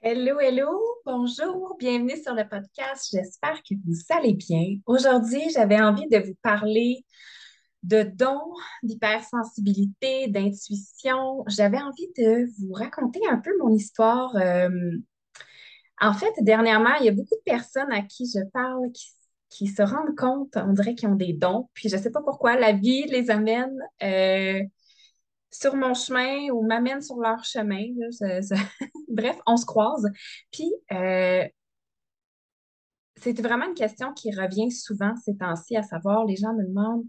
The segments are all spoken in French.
Hello, hello, bonjour, bienvenue sur le podcast. J'espère que vous allez bien. Aujourd'hui, j'avais envie de vous parler de dons, d'hypersensibilité, d'intuition. J'avais envie de vous raconter un peu mon histoire. En fait, dernièrement, il y a beaucoup de personnes à qui je parle qui se rendent compte, on dirait qu'ils ont des dons. Puis je ne sais pas pourquoi la vie les amène sur mon chemin ou m'amène sur leur chemin. Là. Bref, on se croise. Puis, c'est vraiment une question qui revient souvent ces temps-ci, à savoir, les gens me demandent,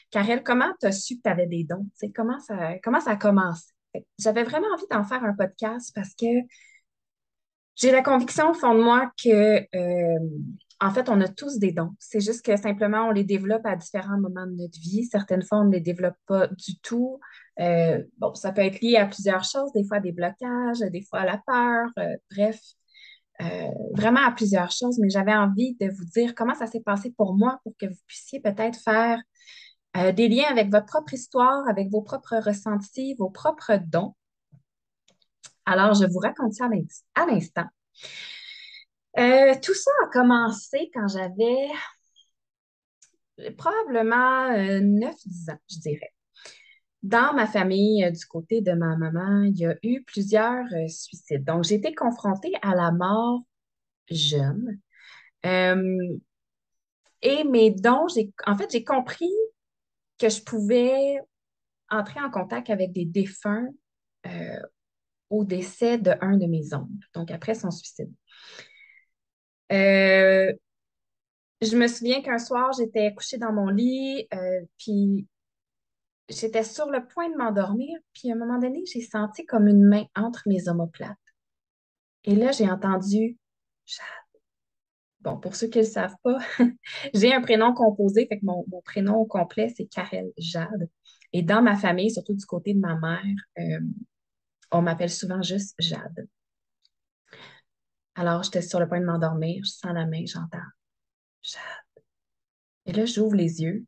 Karel, comment tu as su que tu avais des dons? Tu sais, comment ça a commencé? Fait que j'avais vraiment envie d'en faire un podcast parce que j'ai la conviction au fond de moi que, en fait, on a tous des dons. C'est juste que simplement, on les développe à différents moments de notre vie. Certaines fois, on ne les développe pas du tout. Bon, ça peut être lié à plusieurs choses, des fois à des blocages, des fois à la peur, bref, vraiment à plusieurs choses. Mais j'avais envie de vous dire comment ça s'est passé pour moi pour que vous puissiez peut-être faire des liens avec votre propre histoire, avec vos propres ressentis, vos propres dons. Alors, je vous raconte ça à l'instant. Tout ça a commencé quand j'avais probablement 9-10 ans, je dirais. Dans ma famille, du côté de ma maman, il y a eu plusieurs suicides. Donc, j'ai été confrontée à la mort jeune. Euh, et mes dons, en fait, j'ai compris que je pouvais entrer en contact avec des défunts euh, au décès de un de mes oncles, donc après son suicide. Euh, je me souviens qu'un soir, j'étais couchée dans mon lit, puis j'étais sur le point de m'endormir, puis à un moment donné, j'ai senti comme une main entre mes omoplates. Et là, j'ai entendu Jade. Bon, pour ceux qui ne le savent pas, j'ai un prénom composé, fait que mon prénom au complet, c'est Karel Jade. Et dans ma famille, surtout du côté de ma mère, on m'appelle souvent juste Jade. Alors, j'étais sur le point de m'endormir, je sens la main, j'entends Jade. Et là, j'ouvre les yeux,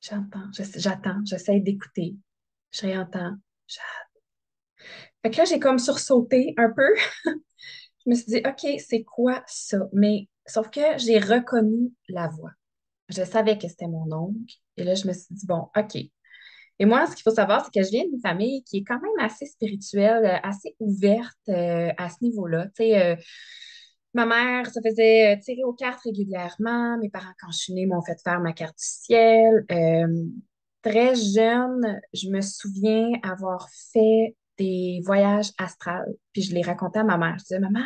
j'attends, j'essaie d'écouter, je réentends Jade. Fait que là, j'ai comme sursauté un peu. Je me suis dit, OK, c'est quoi ça? Mais sauf que j'ai reconnu la voix. Je savais que c'était mon oncle. Et là, je me suis dit, bon, OK. Et moi, ce qu'il faut savoir, c'est que je viens d'une famille qui est quand même assez spirituelle, assez ouverte à ce niveau-là. Tu sais, ma mère se faisait tirer aux cartes régulièrement. Mes parents, quand je suis née, m'ont fait faire ma carte du ciel. Très jeune, je me souviens avoir fait des voyages astrales. Puis je les racontais à ma mère. Je disais, maman,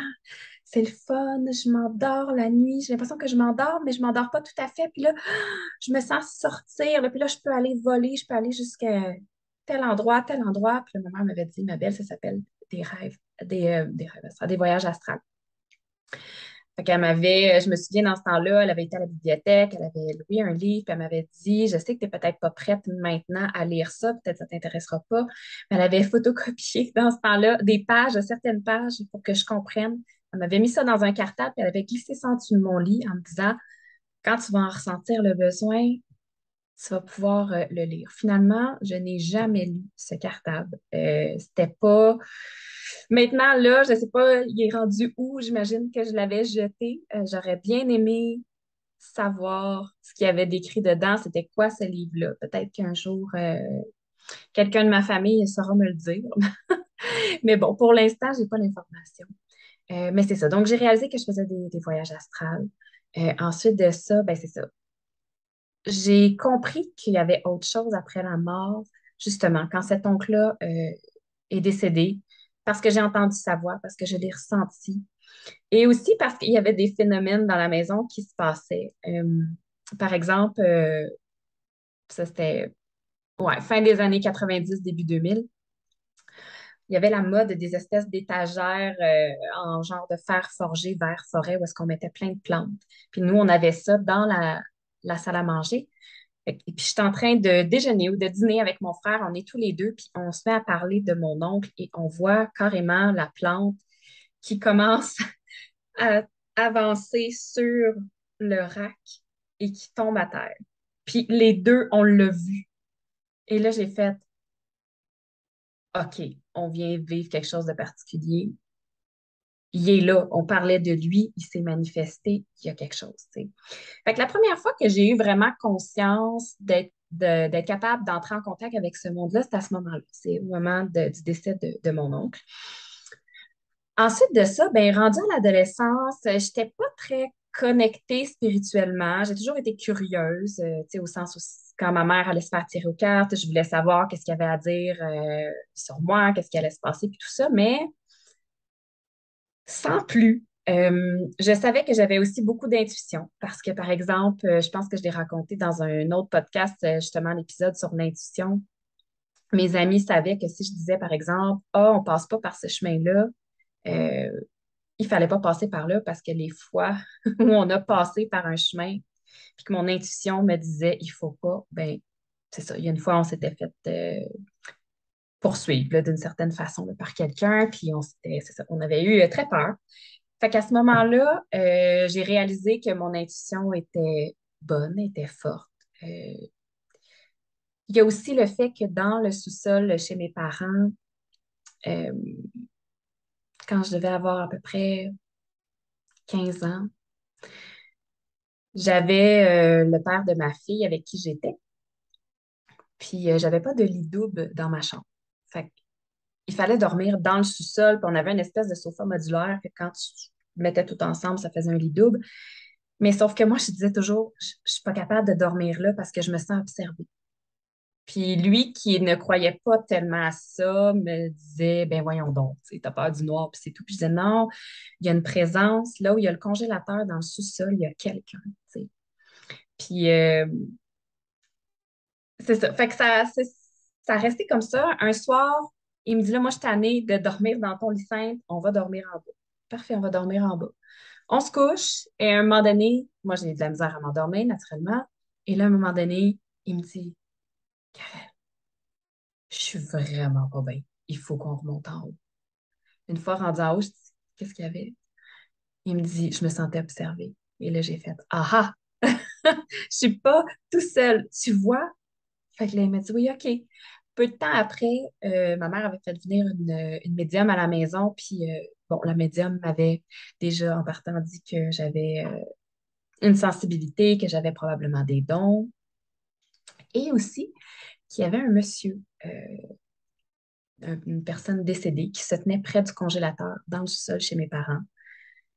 c'est le fun, je m'endors la nuit. J'ai l'impression que je m'endors, mais je m'endors pas tout à fait. Puis là, je me sens sortir. Là, puis là, je peux aller voler, je peux aller jusqu'à tel endroit, tel endroit. Puis là, ma mère m'avait dit, ma belle, ça s'appelle des rêves, des rêves astrales, des voyages astrales. Fait qu'elle m'avait, je me souviens dans ce temps-là, elle avait été à la bibliothèque, elle avait loué un livre, puis elle m'avait dit, je sais que tu n'es peut-être pas prête maintenant à lire ça, peut-être que ça ne t'intéressera pas, mais elle avait photocopié dans ce temps-là des pages, certaines pages pour que je comprenne. Elle m'avait mis ça dans un cartable, puis elle avait glissé ça en dessous de mon lit en me disant, quand tu vas en ressentir le besoin, tu vas pouvoir le lire. Finalement, je n'ai jamais lu ce cartable. C'était pas. Maintenant, là, je ne sais pas, il est rendu où? J'imagine que je l'avais jeté. J'aurais bien aimé savoir ce qu'il y avait décrit dedans. C'était quoi ce livre-là? Peut-être qu'un jour, quelqu'un de ma famille saura me le dire. Mais bon, pour l'instant, je n'ai pas l'information. Mais c'est ça. Donc, j'ai réalisé que je faisais des voyages astrales. Ensuite de ça, ben c'est ça. J'ai compris qu'il y avait autre chose après la mort, justement, quand cet oncle-là est décédé, parce que j'ai entendu sa voix, parce que je l'ai ressenti, et aussi parce qu'il y avait des phénomènes dans la maison qui se passaient. Par exemple, ça c'était ouais, fin des années 90, début 2000. Il y avait la mode des espèces d'étagères en genre de fer forgé, verre forêt, où est-ce qu'on mettait plein de plantes. Puis nous, on avait ça dans la salle à manger. Et puis, je suis en train de déjeuner ou de dîner avec mon frère. On est tous les deux, puis on se met à parler de mon oncle et on voit carrément la plante qui commence à avancer sur le rack et qui tombe à terre. Puis les deux, on l'a vu. Et là, j'ai fait OK, on vient vivre quelque chose de particulier. Il est là, on parlait de lui, il s'est manifesté, il y a quelque chose, tu sais. Fait que la première fois que j'ai eu vraiment conscience d'être capable d'entrer en contact avec ce monde-là, c'est à ce moment-là. C'est au moment du décès de mon oncle. Ensuite de ça, ben, rendu à l'adolescence, j'étais pas très connectée spirituellement. J'ai toujours été curieuse, tu sais, au sens où quand ma mère allait se faire tirer aux cartes, je voulais savoir qu'est-ce qu'il y avait à dire sur moi, qu'est-ce qui allait se passer, puis tout ça, mais sans plus. Je savais que j'avais aussi beaucoup d'intuition parce que, par exemple, je pense que je l'ai raconté dans un autre podcast, justement, l'épisode sur l'intuition. Mes amis savaient que si je disais, par exemple, ah, on passe pas par ce chemin-là, euh, il fallait pas passer par là parce que les fois où on a passé par un chemin, puis que mon intuition me disait, il faut pas, ben, c'est ça. Il y a une fois, on s'était fait poursuivre là, d'une certaine façon là, par quelqu'un, puis c'est ça, on avait eu très peur. Fait qu'à ce moment-là, j'ai réalisé que mon intuition était bonne, était forte. Euh, il y a aussi le fait que dans le sous-sol chez mes parents, euh, quand je devais avoir à peu près 15 ans, j'avais le père de ma fille avec qui j'étais, puis j'avais pas de lit double dans ma chambre. Fait il fallait dormir dans le sous-sol, puis on avait une espèce de sofa modulaire que quand tu mettais tout ensemble, ça faisait un lit double. Mais sauf que moi, je disais toujours, je suis pas capable de dormir là parce que je me sens observée. Puis lui, qui ne croyait pas tellement à ça, me disait, ben voyons donc, tu as peur du noir, puis c'est tout. Puis je disais, non, il y a une présence. Là où il y a le congélateur dans le sous-sol, il y a quelqu'un, tu sais. Puis c'est ça. Fait que ça a resté comme ça. Un soir, il me dit, là, moi, je suis tannée de dormir dans ton lit simple, on va dormir en bas. Parfait, on va dormir en bas. On se couche et à un moment donné, moi, j'ai de la misère à m'endormir naturellement. Et là, à un moment donné, il me dit, je suis vraiment pas bien. Il faut qu'on remonte en haut. Une fois rendu en haut, je dis, qu'est-ce qu'il y avait? Il me dit, je me sentais observée. Et là, j'ai fait, ah ah, je suis pas tout seul, tu vois? Fait que là, il m'a dit, oui, OK. Peu de temps après, ma mère avait fait venir une médium à la maison, puis bon, la médium m'avait déjà en partant dit que j'avais une sensibilité, que j'avais probablement des dons, et aussi qu'il y avait un monsieur, une personne décédée qui se tenait près du congélateur dans le sous-sol chez mes parents.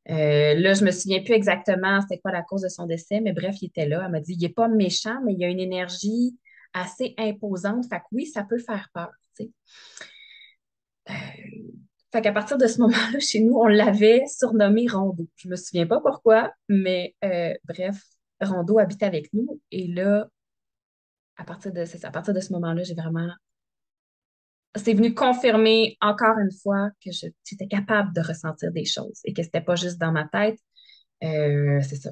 Là, je me souviens plus exactement c'était quoi la cause de son décès, mais bref, il était là. Elle m'a dit, il n'est pas méchant, mais il y a une énergie assez imposante. Fait que oui, ça peut faire peur, tu sais. Euh, fait qu'à partir de ce moment-là, chez nous, on l'avait surnommé Rondeau. Je me souviens pas pourquoi, mais bref, Rondeau habite avec nous. Et là, c'est ça, à partir de ce moment-là, j'ai vraiment c'est venu confirmer encore une fois que j'étais capable de ressentir des choses et que c'était pas juste dans ma tête. C'est ça,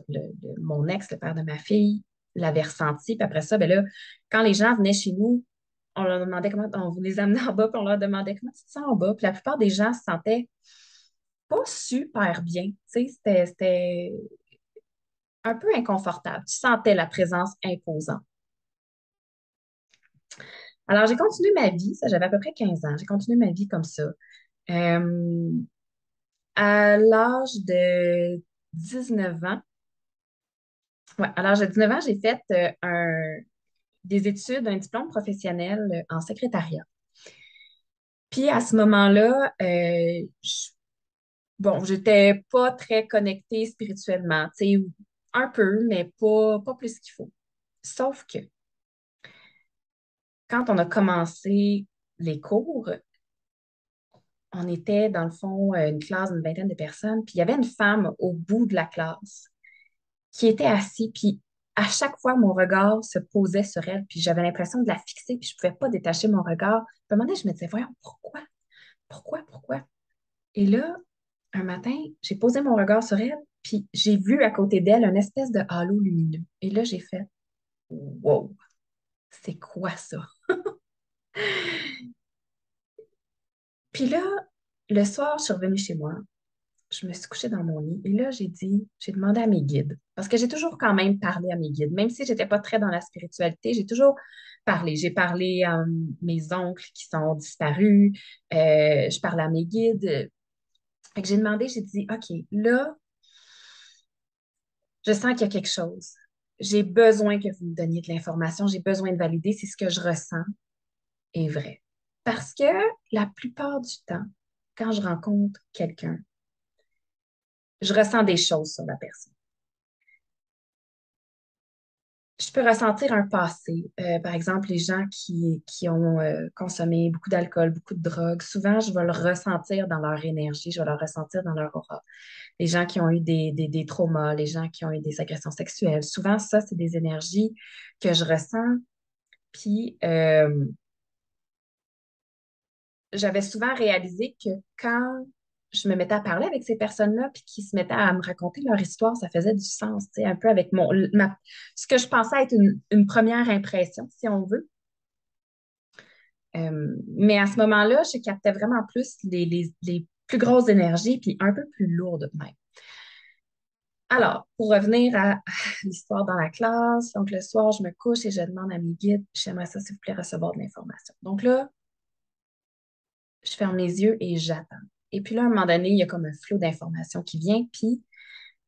mon ex, le père de ma fille, l'avait ressenti. Puis après ça, ben là, quand les gens venaient chez nous, on leur demandait comment, on les amenait en bas, puis on leur demandait comment tu te sens en bas. Puis la plupart des gens se sentaient pas super bien. Tu sais, c'était un peu inconfortable. Tu sentais la présence imposante. Alors, j'ai continué ma vie, ça, j'avais à peu près 15 ans. J'ai continué ma vie comme ça. Euh, à l'âge de 19 ans, ouais, à l'âge de 19 ans, j'ai fait des études, un diplôme professionnel en secrétariat. Puis à ce moment-là, bon, j'étais pas très connectée spirituellement, tu sais, un peu, mais pas plus qu'il faut. Sauf que quand on a commencé les cours, on était dans le fond une classe d'une vingtaine de personnes, puis il y avait une femme au bout de la classe qui était assise, puis à chaque fois, mon regard se posait sur elle, puis j'avais l'impression de la fixer, puis je ne pouvais pas détacher mon regard. Puis à un moment donné, je me disais, voyons, pourquoi? Pourquoi? Pourquoi? Et là, un matin, j'ai posé mon regard sur elle, puis j'ai vu à côté d'elle une espèce de halo lumineux. Et là, j'ai fait, wow, c'est quoi ça? Puis là, le soir, je suis revenue chez moi. je me suis couchée dans mon lit et là, j'ai demandé à mes guides, parce que j'ai toujours quand même parlé à mes guides, même si j'étais pas très dans la spiritualité, j'ai toujours parlé. J'ai parlé à mes oncles qui sont disparus, je parlais à mes guides. Fait que j'ai demandé, j'ai dit, OK, là, je sens qu'il y a quelque chose. J'ai besoin que vous me donniez de l'information, j'ai besoin de valider si ce que je ressens est vrai. Parce que la plupart du temps, quand je rencontre quelqu'un, je ressens des choses sur la personne. Je peux ressentir un passé. Par exemple, les gens qui ont consommé beaucoup d'alcool, beaucoup de drogue, souvent, je vais le ressentir dans leur énergie, je vais le ressentir dans leur aura. Les gens qui ont eu des traumas, les gens qui ont eu des agressions sexuelles, souvent, ça, c'est des énergies que je ressens. Puis, j'avais souvent réalisé que quand je me mettais à parler avec ces personnes-là, puis qu'ils se mettaient à me raconter leur histoire, ça faisait du sens, tu sais, un peu avec ce que je pensais être une première impression, si on veut. Mais à ce moment-là, je captais vraiment plus les plus grosses énergies, puis un peu plus lourdes même. Alors, pour revenir à l'histoire dans la classe, donc le soir, je me couche et je demande à mes guides, j'aimerais ça, s'il vous plaît, recevoir de l'information. Donc là, je ferme les yeux et j'attends. Et puis là, à un moment donné, il y a comme un flot d'informations qui vient. Puis,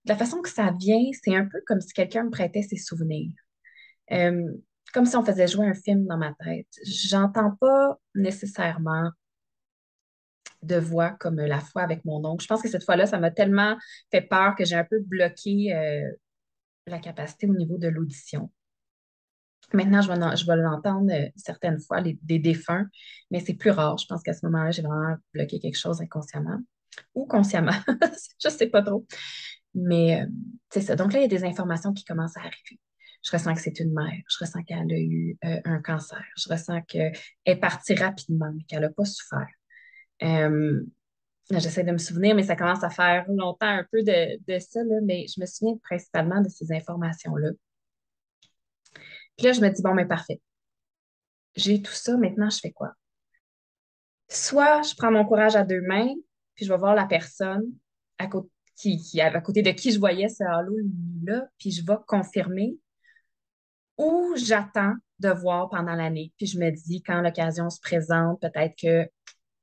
de la façon que ça vient, c'est un peu comme si quelqu'un me prêtait ses souvenirs. Euh, Comme si on faisait jouer un film dans ma tête. J'entends pas nécessairement de voix comme la fois avec mon oncle. Je pense que cette fois-là, ça m'a tellement fait peur que j'ai un peu bloqué la capacité au niveau de l'audition. Maintenant, je vais l'entendre certaines fois, des défunts, mais c'est plus rare. Je pense qu'à ce moment-là, j'ai vraiment bloqué quelque chose inconsciemment ou consciemment. Je ne sais pas trop. Mais c'est ça. Donc là, il y a des informations qui commencent à arriver. Je ressens que c'est une mère. Je ressens qu'elle a eu un cancer. Je ressens qu'elle est partie rapidement, mais qu'elle n'a pas souffert. Euh, J'essaie de me souvenir, mais ça commence à faire longtemps un peu de ça, là, mais je me souviens principalement de ces informations-là. Puis là, je me dis, bon, mais parfait. J'ai tout ça, maintenant, je fais quoi? Soit je prends mon courage à deux mains, puis je vais voir la personne à côté, à côté de qui je voyais ce halo-là, puis je vais confirmer, ou j'attends de voir pendant l'année, puis je me dis, quand l'occasion se présente, peut-être que,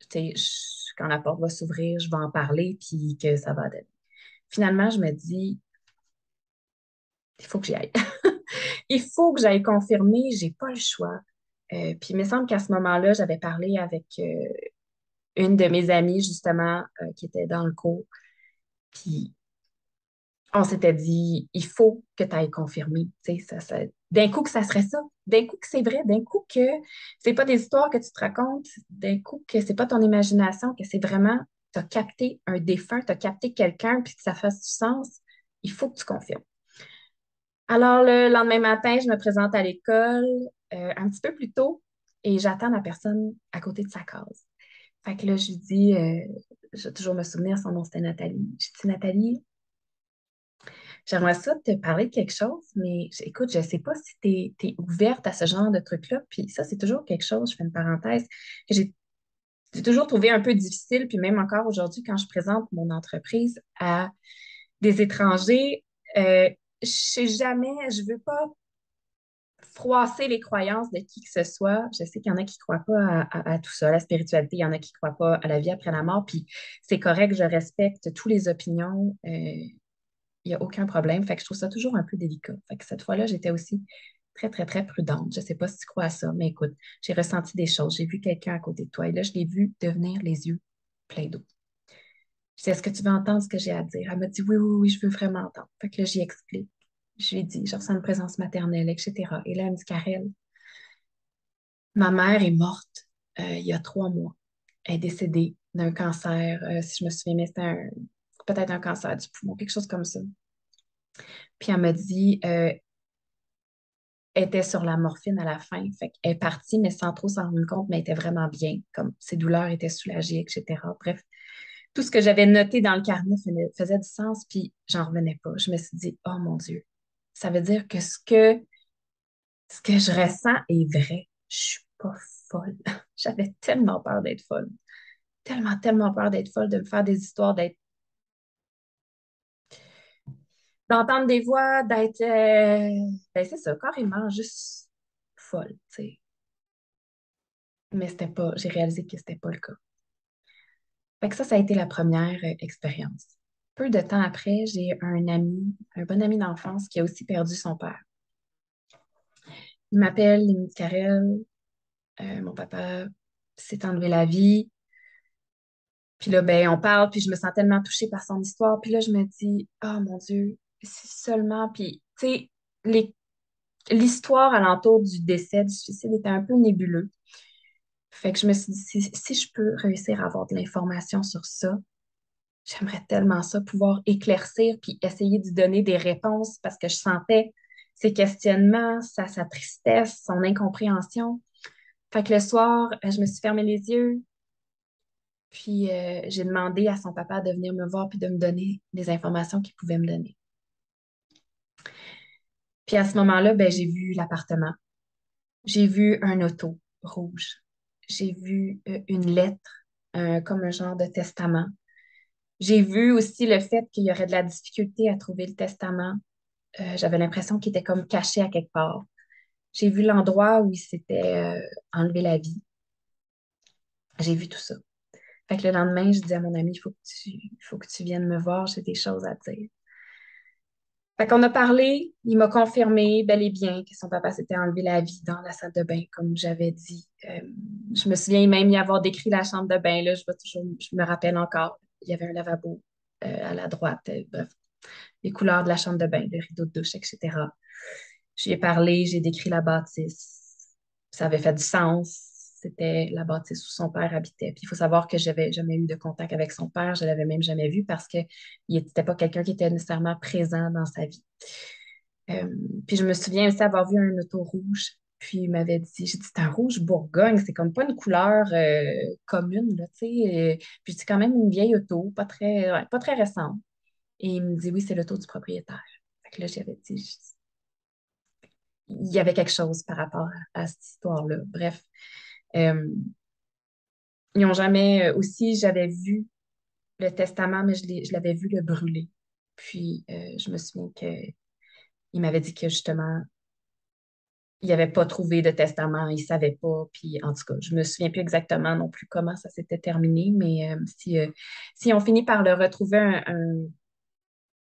tu sais, quand la porte va s'ouvrir, je vais en parler, puis que ça va donner. Finalement, je me dis, il faut que j'y aille. Il faut que j'aille confirmer, j'ai pas le choix. Puis il me semble qu'à ce moment-là, j'avais parlé avec une de mes amies, justement, qui était dans le cours. Puis on s'était dit, il faut que tu ailles confirmer. Tu sais, d'un coup que ça serait ça, d'un coup que c'est vrai, d'un coup que c'est pas des histoires que tu te racontes, d'un coup que c'est pas ton imagination, que c'est vraiment, tu as capté un défunt, tu as capté quelqu'un, puis que ça fasse du sens. Il faut que tu confirmes. Alors, le lendemain matin, je me présente à l'école un petit peu plus tôt et j'attends la personne à côté de sa case. Fait que là, je lui dis, je vais toujours me souvenir, son nom c'était Nathalie. Je dis, Nathalie, j'aimerais ça te parler de quelque chose, mais écoute, je ne sais pas si tu es, ouverte à ce genre de truc-là. Puis ça, c'est toujours quelque chose, je fais une parenthèse, que j'ai toujours trouvé un peu difficile. Puis même encore aujourd'hui, quand je présente mon entreprise à des étrangers, je sais jamais, je veux pas froisser les croyances de qui que ce soit. Je sais qu'il y en a qui ne croient pas à tout ça, à la spiritualité, il y en a qui ne croient pas à la vie après la mort, puis c'est correct, je respecte toutes les opinions, il n'y a aucun problème. Fait que je trouve ça toujours un peu délicat. Fait que cette fois-là, j'étais aussi très, très, très prudente. Je ne sais pas si tu crois à ça, mais écoute, j'ai ressenti des choses. J'ai vu quelqu'un à côté de toi et là, je l'ai vu devenir les yeux pleins d'eau. Je dis, est-ce que tu veux entendre ce que j'ai à dire? Elle m'a dit, oui, oui, oui, je veux vraiment entendre. Fait que là, j'y explique. Je lui ai dit, je ressens une présence maternelle, etc. Et là, elle me dit, Karel, ma mère est morte il y a 3 mois. Elle est décédée d'un cancer, si je me souviens, mais peut-être un cancer du poumon, quelque chose comme ça. Puis elle m'a dit, elle était sur la morphine à la fin. Fait qu'elle est partie, mais sans trop s'en rendre compte, mais elle était vraiment bien, comme ses douleurs étaient soulagées, etc. Bref, tout ce que j'avais noté dans le carnet faisait du sens, puis j'en revenais pas. Je me suis dit, oh mon Dieu, ça veut dire que ce que je ressens est vrai. Je suis pas folle. J'avais tellement peur d'être folle. Tellement, tellement peur d'être folle, de me faire des histoires, d'être d'entendre des voix, d'être, ben c'est ça, carrément, juste folle, tu sais. Mais c'était pas, j'ai réalisé que c'était pas le cas. Fait que ça a été la première expérience. Peu de temps après, j'ai un ami, un bon ami d'enfance qui a aussi perdu son père. Il m'appelle, il me dit, Karel, mon papa s'est enlevé la vie. Puis là, ben, on parle, puis je me sens tellement touchée par son histoire. Puis là, je me dis, oh mon Dieu, si seulement. Puis, tu sais, les- l'histoire alentour du décès, du suicide était un peu nébuleux. Fait que je me suis dit, si je peux réussir à avoir de l'information sur ça, j'aimerais tellement ça, pouvoir éclaircir puis essayer de donner des réponses parce que je sentais ses questionnements, sa tristesse, son incompréhension. Fait que le soir, je me suis fermé les yeux, puis j'ai demandé à son papa de venir me voir puis de me donner des informations qu'il pouvait me donner. Puis à ce moment-là, ben, j'ai vu l'appartement. J'ai vu un auto rouge. J'ai vu une lettre, comme un genre de testament. J'ai vu aussi le fait qu'il y aurait de la difficulté à trouver le testament. J'avais l'impression qu'il était comme caché à quelque part. J'ai vu l'endroit où il s'était enlevé la vie. J'ai vu tout ça. Fait que le lendemain, je dis à mon ami, il faut que tu viennes me voir, j'ai des choses à te dire. Fait qu'on a parlé, il m'a confirmé bel et bien que son papa s'était enlevé la vie dans la salle de bain, comme j'avais dit. Je me souviens même y avoir décrit la chambre de bain, là, je me rappelle encore. Il y avait un lavabo à la droite, bref, les couleurs de la chambre de bain, le rideau de douche, etc. J'y ai parlé, j'ai décrit la bâtisse. Ça avait fait du sens. C'était la bâtisse où son père habitait. Puis il faut savoir que j'avais jamais eu de contact avec son père. Je l'avais même jamais vu parce que il n'était pas quelqu'un qui était nécessairement présent dans sa vie. Euh, puis je me souviens aussi avoir vu un auto rouge. Puis il m'avait dit, j'ai dit, c'est un rouge Bourgogne, c'est comme pas une couleur commune, là, tu sais. Puis c'est quand même une vieille auto, pas très récente. Et il me dit, oui, c'est l'auto du propriétaire. Fait que là, j'avais dit, il y avait quelque chose par rapport à cette histoire-là. Bref, euh, ils n'ont jamais aussi, j'avais vu le testament, mais je l'avais vu le brûler. Puis, je me souviens qu'il m'avait dit que justement, il n'avait pas trouvé de testament, il ne savait pas. Puis, en tout cas, je me souviens plus exactement non plus comment ça s'était terminé, mais si on finit par le retrouver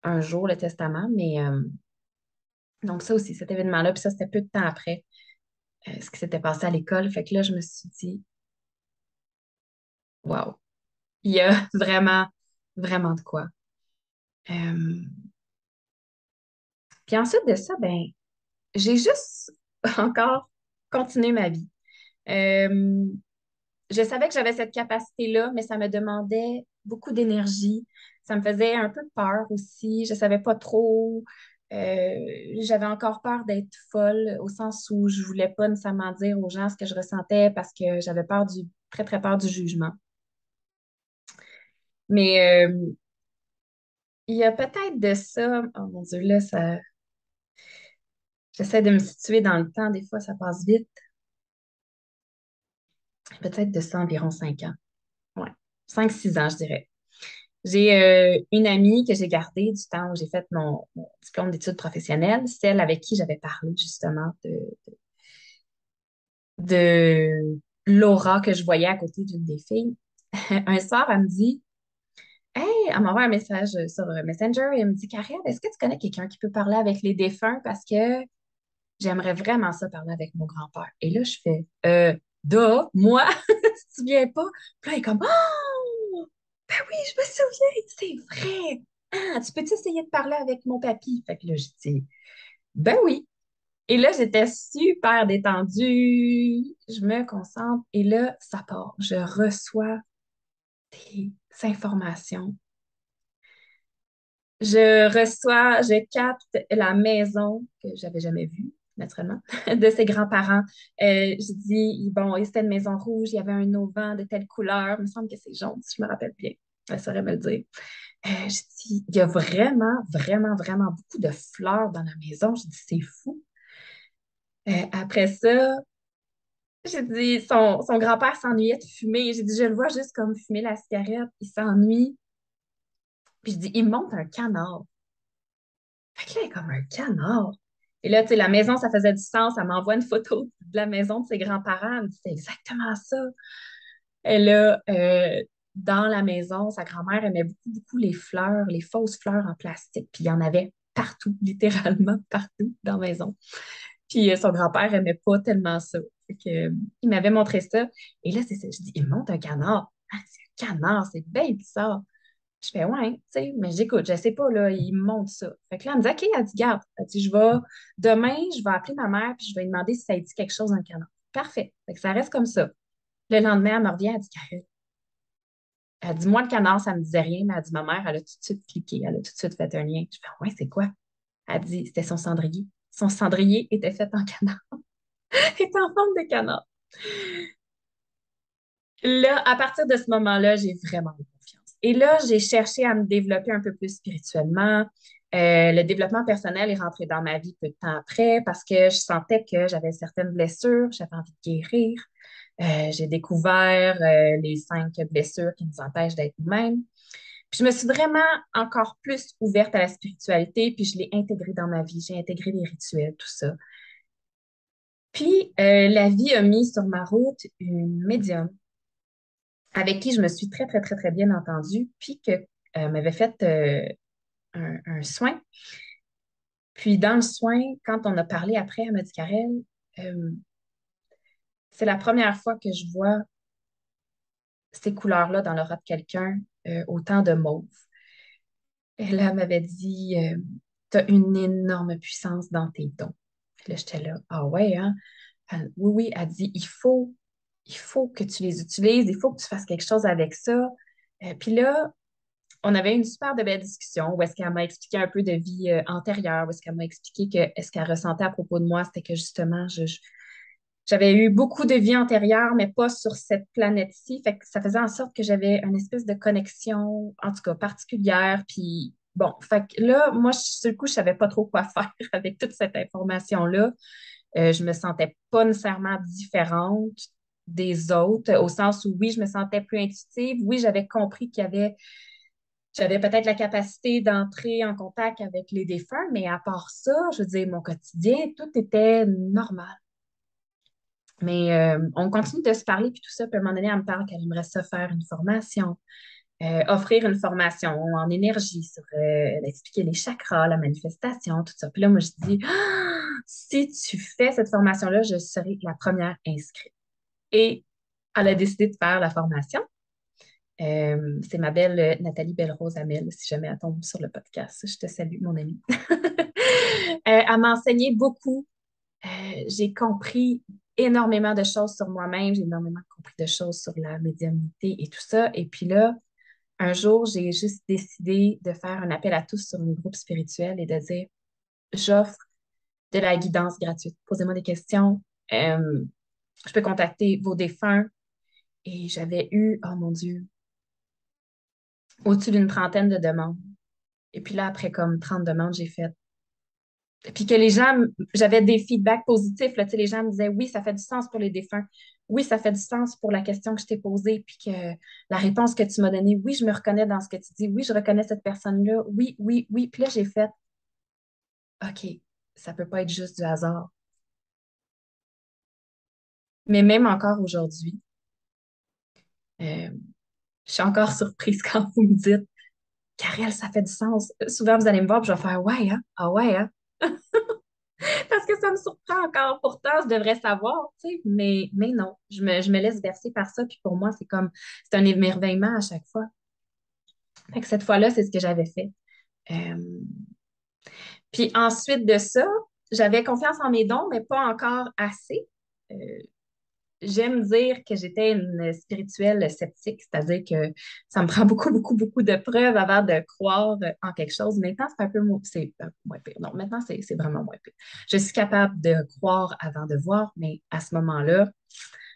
un jour, le testament, mais donc ça aussi, cet événement-là, puis ça, c'était peu de temps après ce qui s'était passé à l'école. Fait que là, je me suis dit, waouh, il y a vraiment, vraiment de quoi. Euh, Puis ensuite de ça, ben, j'ai juste encore continué ma vie. Euh, je savais que j'avais cette capacité-là, mais ça me demandait beaucoup d'énergie. Ça me faisait un peu peur aussi. Je savais pas trop. J'avais encore peur d'être folle au sens où je voulais pas nécessairement dire aux gens ce que je ressentais parce que j'avais peur très, très peur du jugement. Mais il y a peut-être de ça. Oh mon Dieu, là, j'essaie de me situer dans le temps. Des fois, ça passe vite. Peut-être de ça environ 5 ans. Ouais. 5, 6 ans, je dirais. J'ai une amie que j'ai gardée du temps où j'ai fait mon diplôme d'études professionnelles, celle avec qui j'avais parlé justement de Laura que je voyais à côté d'une des filles. Un soir, elle me dit, Hey, elle m'envoie un message sur Messenger et elle me dit, Karel, est-ce que tu connais quelqu'un qui peut parler avec les défunts parce que j'aimerais vraiment ça parler avec mon grand-père. Et là, je fais, moi, tu te souviens pas? Puis là, elle est comme, oh, ben oui, je me souviens, c'est vrai. Ah, tu peux-tu essayer de parler avec mon papy? Fait que là, je dis, ben oui. Et là, j'étais super détendue. Je me concentre et là, ça part. Je reçois des informations. Je capte la maison que j'avais jamais vue, naturellement, de ses grands-parents. Je dis, bon, et c'était une maison rouge, il y avait un auvent de telle couleur, il me semble que c'est jaune, si je me rappelle bien. Elle saurait me le dire. Je dis, il y a vraiment, vraiment, vraiment beaucoup de fleurs dans la maison. Je dis, c'est fou. Après ça, j'ai dit, son grand-père s'ennuyait de fumer. J'ai dit, je le vois juste comme fumer la cigarette. Il s'ennuie. Puis je dis, il monte un canard. Fait que là, elle est comme un canard. Et là, tu sais, la maison, ça faisait du sens. Elle m'envoie une photo de la maison de ses grands-parents. Elle me dit, c'est exactement ça. Elle a, dans la maison, sa grand-mère aimait beaucoup, beaucoup les fleurs, les fausses fleurs en plastique. Puis il y en avait partout, littéralement partout dans la maison. Puis son grand-père aimait pas tellement ça. Fait que, il m'avait montré ça. Et là, c'est ça. Je dis, il me montre un canard. Ah, c'est un canard, c'est bien bizarre. Je fais, ouais, tu sais, mais j'écoute, je sais pas, là, il me montre ça. Fait que là, elle me dit, OK, elle dit, garde. Elle dit, demain, je vais appeler ma mère, puis je vais lui demander si ça lui dit quelque chose dans le canard. Parfait. Fait que ça reste comme ça. Le lendemain, elle me revient, elle dit, Karel, elle dit, moi, le canard, ça me disait rien, mais elle dit, ma mère, elle a tout de suite cliqué, elle a tout de suite fait un lien. Je fais, ouais, c'est quoi? Elle dit, c'était son cendrier. Son cendrier était fait en canard, était en forme de canard. Là, à partir de ce moment-là, j'ai vraiment eu confiance. Et là, j'ai cherché à me développer un peu plus spirituellement. Le développement personnel est rentré dans ma vie peu de temps après parce que je sentais que j'avais certaines blessures, j'avais envie de guérir. J'ai découvert les 5 blessures qui nous empêchent d'être nous-mêmes. Puis je me suis vraiment encore plus ouverte à la spiritualité, puis je l'ai intégrée dans ma vie. J'ai intégré les rituels, tout ça. Puis la vie a mis sur ma route une médium avec qui je me suis très, très, très, très bien entendue, puis que m'avait fait un soin. Puis dans le soin, quand on a parlé après, elle m'a dit, Karel, euh, c'est la première fois que je vois ces couleurs-là dans l'aura de quelqu'un, autant de mauve. Et là, elle m'avait dit, tu as une énorme puissance dans tes dons. Puis là, j'étais là, ah ouais, hein? Oui, oui, elle dit, il faut que tu les utilises, il faut que tu fasses quelque chose avec ça. Puis là, on avait une super de belle discussion où est-ce qu'elle m'a expliqué un peu de vie antérieure, où est-ce qu'elle m'a expliqué que ce qu'elle ressentait à propos de moi, c'était que justement, j'avais eu beaucoup de vie antérieure, mais pas sur cette planète-ci. Fait que ça faisait en sorte que j'avais une espèce de connexion, en tout cas particulière. Puis bon, fait que là, moi, sur le coup, je savais pas trop quoi faire avec toute cette information-là. Je me sentais pas nécessairement différente des autres, au sens où oui, je me sentais plus intuitive. Oui, j'avais compris j'avais peut-être la capacité d'entrer en contact avec les défunts, mais à part ça, je veux dire, mon quotidien, tout était normal. Mais on continue de se parler, puis tout ça, puis à un moment donné, elle me parle qu'elle aimerait ça faire une formation, offrir une formation en énergie sur expliquer les chakras, la manifestation, tout ça. Puis là, moi, je dis, ah, si tu fais cette formation-là, je serai la première inscrite. Et elle a décidé de faire la formation. C'est ma belle Nathalie Belle-Rose Amel, si jamais elle tombe sur le podcast. Je te salue, mon amie. Elle m'a enseigné beaucoup. J'ai compris énormément de choses sur moi-même. J'ai énormément compris de choses sur la médiumnité et tout ça. Et puis là, un jour, j'ai juste décidé de faire un appel à tous sur un groupe spirituel et de dire, j'offre de la guidance gratuite. Posez-moi des questions. Je peux contacter vos défunts. Et j'avais eu, oh mon Dieu, au-dessus d'une trentaine de demandes. Et puis là, après comme 30 demandes, j'ai fait. Puis que les gens, j'avais des feedbacks positifs. Là, tu sais, les gens me disaient, oui, ça fait du sens pour les défunts. Oui, ça fait du sens pour la question que je t'ai posée. Puis que la réponse que tu m'as donnée, oui, je me reconnais dans ce que tu dis. Oui, je reconnais cette personne-là. Oui, oui, oui. Puis là, j'ai fait, OK, ça peut pas être juste du hasard. Mais même encore aujourd'hui, euh, je suis encore surprise quand vous me dites, Karel, ça fait du sens. Souvent, vous allez me voir, puis je vais faire, ouais, hein? Ah ouais, hein? Parce que ça me surprend encore. Pourtant, je devrais savoir, tu sais, mais non, je me laisse bercer par ça. Puis pour moi, c'est un émerveillement à chaque fois. Fait que cette fois-là, c'est ce que j'avais fait. Euh, puis ensuite de ça, j'avais confiance en mes dons, mais pas encore assez. Euh, J'aime dire que j'étais une spirituelle sceptique, c'est-à-dire que ça me prend beaucoup, beaucoup, beaucoup de preuves avant de croire en quelque chose. Maintenant, c'est un peu moins pire. Non, maintenant, c'est vraiment moins pire. Je suis capable de croire avant de voir, mais à ce moment-là,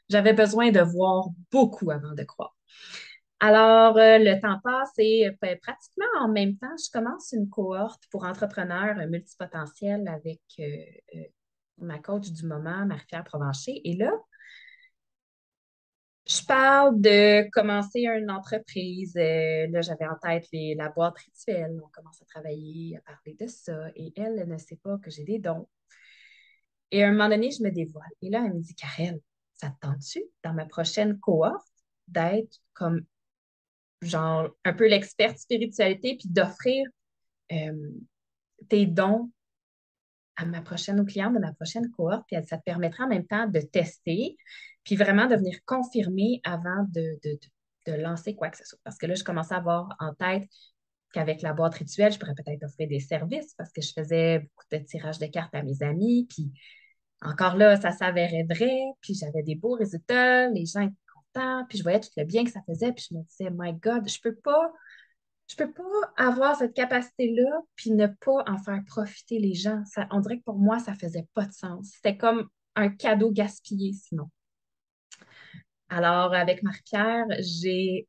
j'avais besoin de voir beaucoup avant de croire. Alors, le temps passe et pratiquement en même temps, je commence une cohorte pour entrepreneurs multipotentiels avec ma coach du moment, Marie-Pierre Provencher. Et là, Je parle de commencer une entreprise. Là, j'avais en tête la boîte rituelle. On commence à travailler, à parler de ça. Et elle ne sait pas que j'ai des dons. Et à un moment donné, je me dévoile. Et là, elle me dit, Karel, ça te tente-tu, dans ma prochaine cohorte, d'être comme, genre, un peu l'experte spiritualité, puis d'offrir euh, tes dons à ma prochaine, aux clients de ma prochaine cohorte, puis ça te permettra en même temps de tester, puis vraiment de venir confirmer avant de lancer quoi que ce soit. Parce que là, je commençais à avoir en tête qu'avec la boîte rituelle, je pourrais peut-être offrir des services parce que je faisais beaucoup de tirages de cartes à mes amis, puis encore là, ça s'avérait vrai, puis j'avais des beaux résultats, les gens étaient contents, puis je voyais tout le bien que ça faisait, puis je me disais, My God, je peux pas avoir cette capacité-là, puis ne pas en faire profiter les gens. Ça, on dirait que pour moi, ça faisait pas de sens. C'était comme un cadeau gaspillé, sinon. Alors, avec Marie-Pierre, j'ai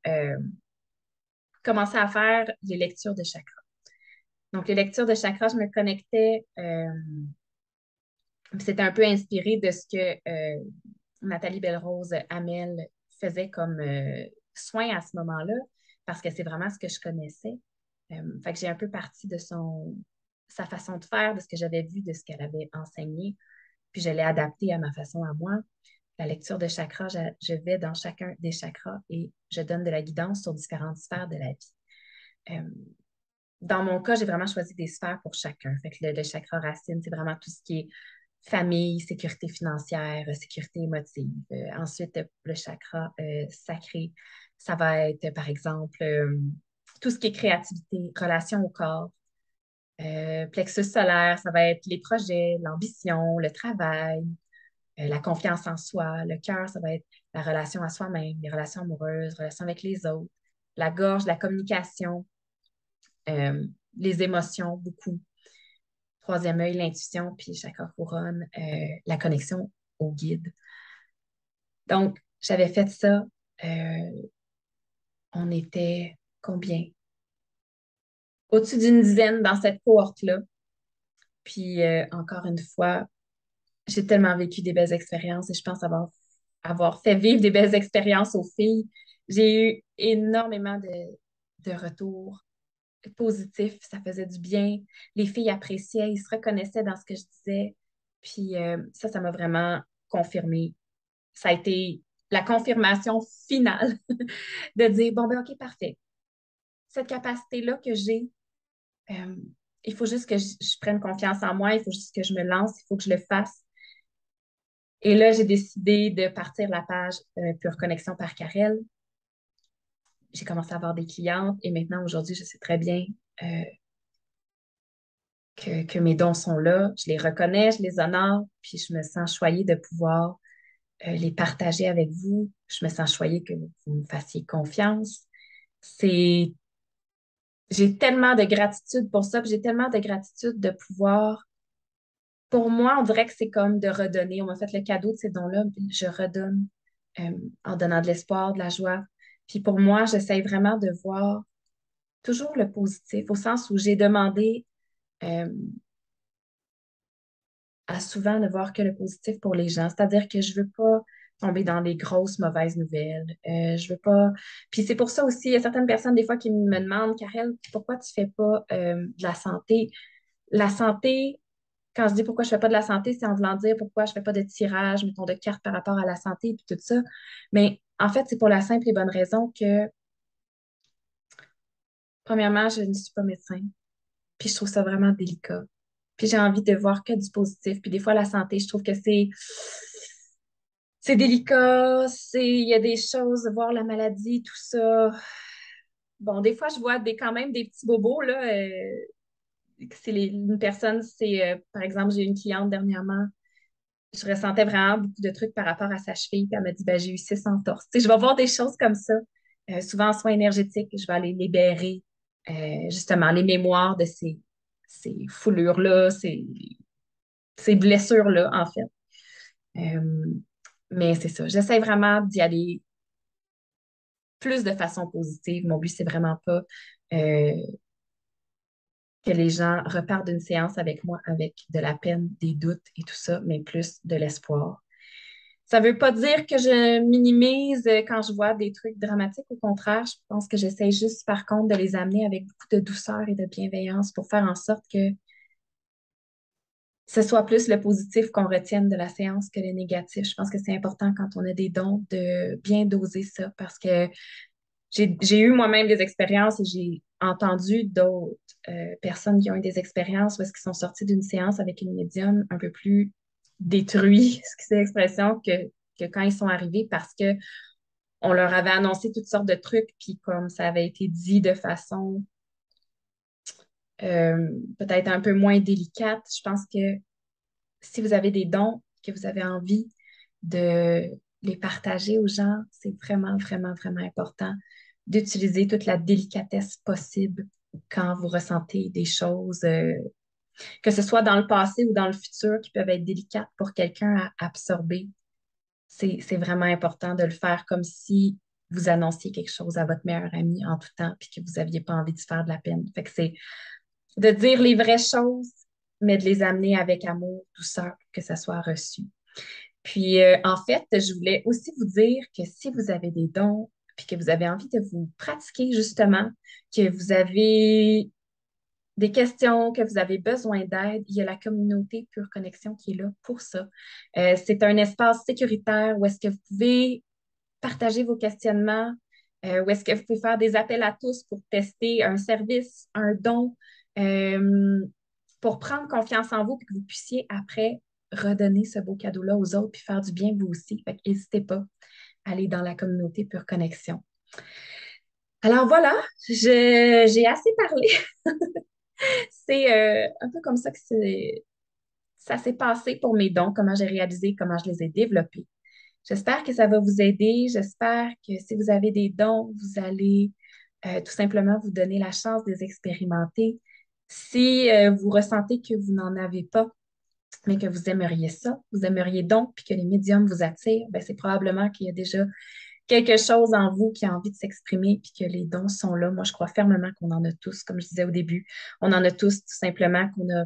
commencé à faire les lectures de chakras. Donc, les lectures de chakras, je me connectais, c'était un peu inspiré de ce que Nathalie Belle-Rose Hamel faisait comme soin à ce moment-là, parce que c'est vraiment ce que je connaissais. Fait que j'ai un peu parti de sa façon de faire, de ce que j'avais vu, de ce qu'elle avait enseigné, puis je l'ai adapté à ma façon à moi. La lecture de chakras, je vais dans chacun des chakras et je donne de la guidance sur différentes sphères de la vie. Euh, dans mon cas, j'ai vraiment choisi des sphères pour chacun. Fait que le chakra racine, c'est vraiment tout ce qui est famille, sécurité financière, sécurité émotive. Ensuite, le chakra sacré, ça va être, par exemple, tout ce qui est créativité, relation au corps. Plexus solaire, ça va être les projets, l'ambition, le travail, la confiance en soi. Le cœur, ça va être la relation à soi-même, les relations amoureuses, relations avec les autres. La gorge, la communication, euh, les émotions, beaucoup. Troisième œil, l'intuition, puis chakra couronne, la connexion au guide. Donc, j'avais fait ça. euh, on était combien? Au-dessus d'une dizaine dans cette cohorte-là. Puis, encore une fois, j'ai tellement vécu des belles expériences et je pense avoir fait vivre des belles expériences aux filles. J'ai eu énormément de retours positifs. Ça faisait du bien. Les filles appréciaient, ils se reconnaissaient dans ce que je disais. Puis, ça m'a vraiment confirmé. Ça a été la confirmation finale de dire, bon, ben, OK, parfait. Cette capacité-là que j'ai, euh, il faut juste que je prenne confiance en moi, il faut juste que je me lance, il faut que je le fasse. Et là, j'ai décidé de partir la page Pure Connexion par Karel. J'ai commencé à avoir des clientes et maintenant, aujourd'hui, je sais très bien euh, que mes dons sont là. Je les reconnais, je les honore, puis je me sens choyée de pouvoir les partager avec vous. Je me sens choyée que vous me fassiez confiance. C'est J'ai tellement de gratitude pour ça, puis j'ai tellement de gratitude de pouvoir. Pour moi, on dirait que c'est comme de redonner. On m'a fait le cadeau de ces dons-là, puis je redonne euh, en donnant de l'espoir, de la joie. Puis pour moi, j'essaie vraiment de voir toujours le positif, au sens où j'ai demandé euh, à souvent ne voir que le positif pour les gens. C'est-à-dire que je veux pas tomber dans les grosses mauvaises nouvelles. Je veux pas. Puis c'est pour ça aussi, il y a certaines personnes des fois qui me demandent, Karel, pourquoi tu fais pas de la santé? La santé, quand je dis pourquoi je fais pas de la santé, c'est en voulant dire pourquoi je fais pas de tirage, mettons, de cartes par rapport à la santé et puis tout ça. Mais en fait, c'est pour la simple et bonne raison que, premièrement, je ne suis pas médecin. Puis je trouve ça vraiment délicat. Puis j'ai envie de voir que du positif. Puis des fois, la santé, je trouve que c'est délicat, il y a des choses, voir la maladie, tout ça. Bon, des fois, je vois quand même des petits bobos, là. Que une personne, par exemple, j'ai eu une cliente dernièrement, je ressentais vraiment beaucoup de trucs par rapport à sa cheville, puis elle m'a dit, ben, j'ai eu 6 entorses. Tu sais, je vais voir des choses comme ça. Souvent en soins énergétiques, je vais aller libérer justement les mémoires de ces foulures-là, ces blessures-là, en fait. Euh, mais c'est ça. J'essaie vraiment d'y aller plus de façon positive. Mon but, c'est vraiment pas euh, que les gens repartent d'une séance avec moi avec de la peine, des doutes et tout ça, mais plus de l'espoir. Ça veut pas dire que je minimise quand je vois des trucs dramatiques. Au contraire, je pense que j'essaie juste, par contre, de les amener avec beaucoup de douceur et de bienveillance pour faire en sorte que ce soit plus le positif qu'on retienne de la séance que le négatif. Je pense que c'est important quand on a des dons de bien doser ça parce que j'ai eu moi-même des expériences et j'ai entendu d'autres personnes qui ont eu des expériences où est-ce qu'ils sont sortis d'une séance avec une médium un peu plus détruit, ce qui c'est l'expression, que quand ils sont arrivés parce que on leur avait annoncé toutes sortes de trucs, puis comme ça avait été dit de façon euh, peut-être un peu moins délicate, je pense que si vous avez des dons, que vous avez envie de les partager aux gens, c'est vraiment, vraiment, vraiment important d'utiliser toute la délicatesse possible quand vous ressentez des choses, que ce soit dans le passé ou dans le futur, qui peuvent être délicates pour quelqu'un à absorber. C'est vraiment important de le faire comme si vous annonciez quelque chose à votre meilleur ami en tout temps, puis que vous n'aviez pas envie de se faire de la peine. Fait que c'est de dire les vraies choses, mais de les amener avec amour, douceur, que ça soit reçu. Puis, en fait, je voulais aussi vous dire que si vous avez des dons, puis que vous avez envie de vous pratiquer justement, que vous avez des questions, que vous avez besoin d'aide, il y a la communauté Pure Connexion qui est là pour ça. C'est un espace sécuritaire où est-ce que vous pouvez partager vos questionnements, où est-ce que vous pouvez faire des appels à tous pour tester un service, un don, euh, pour prendre confiance en vous et que vous puissiez après redonner ce beau cadeau-là aux autres puis faire du bien vous aussi. Fait n'hésitez pas à aller dans la communauté Pure Connexion. Alors voilà, j'ai assez parlé. C'est un peu comme ça que ça s'est passé pour mes dons, comment j'ai réalisé, comment je les ai développés. J'espère que ça va vous aider. J'espère que si vous avez des dons, vous allez tout simplement vous donner la chance de les expérimenter. Si vous ressentez que vous n'en avez pas, mais que vous aimeriez ça, vous aimeriez donc, puis que les médiums vous attirent, ben, c'est probablement qu'il y a déjà quelque chose en vous qui a envie de s'exprimer, puis que les dons sont là. Moi, je crois fermement qu'on en a tous, comme je disais au début. On en a tous tout simplement qu'on a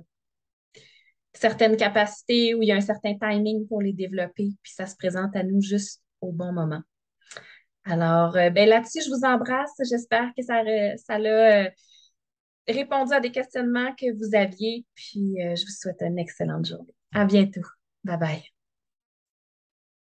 certaines capacités où il y a un certain timing pour les développer, puis ça se présente à nous juste au bon moment. Alors, ben là-dessus, je vous embrasse. J'espère que ça l'a répondu à des questionnements que vous aviez, puis je vous souhaite une excellente journée. À bientôt. Bye bye.